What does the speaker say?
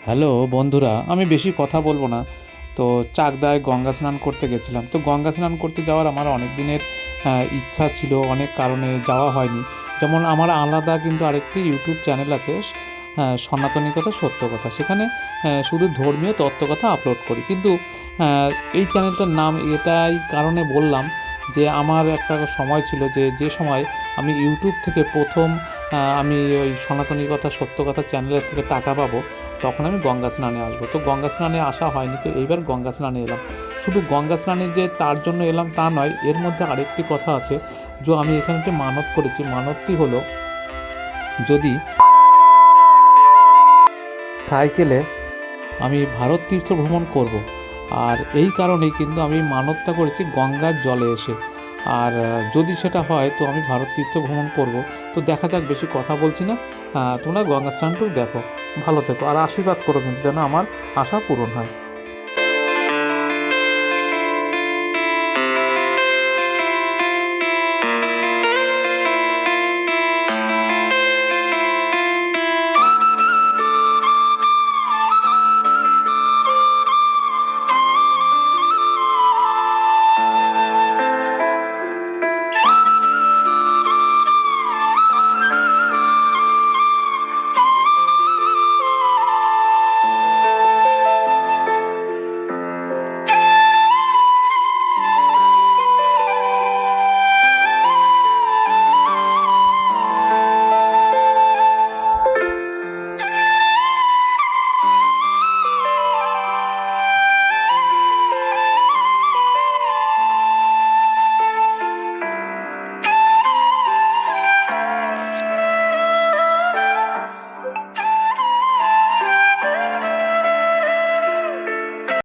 Hello বন্ধুরা, আমি বেশি কথা বলবো না। তো চাকদায় গঙ্গা স্নান করতে গেছিলাম। তো গঙ্গা স্নান করতে যাওয়ার আমার অনেক দিনের ইচ্ছা ছিল, অনেক কারণে যাওয়া হয়নি। যেমন আমার আলাদা কিন্তু আরেকটি ইউটিউব চ্যানেল আছে, সনাতনী কথা সত্য কথা। সেখানে শুধু ধর্মীয় তত্ত্বকথা আপলোড করি। কিন্তু আহ, এই চ্যানেলটার নাম এটাই কারণে বললাম যে আমার একটা সময় ছিল যে সময় আমি ইউটিউব থেকে প্রথম আমি ওই সনাতনী কথা সত্য কথা চ্যানেলের থেকে টাকা পাবো, তখন আমি গঙ্গা স্নানে আসবো। তো গঙ্গা স্নানে আসা হয়নি, তো এইবার গঙ্গা স্নানে এলাম। শুধু গঙ্গা স্নানে যে তার জন্য এলাম তা নয়, এর মধ্যে আরেকটি কথা আছে। যে আমি এখানে একটি মানত করেছি। মানতটি হলো, যদি সাইকেলে আমি ভারত তীর্থ ভ্রমণ করব, আর এই কারণেই কিন্তু আমি মানতটা করেছি গঙ্গার জলে এসে। আর যদি সেটা হয় তো আমি ভারত তীর্থ ভ্রমণ করব। তো দেখা যাক, বেশি কথা বলছি না। তোমরা গঙ্গা স্নানটুকু দেখো, ভালো থেকো আর আশীর্বাদ করো কিন্তু যেন আমার আশা পূরণ হয়।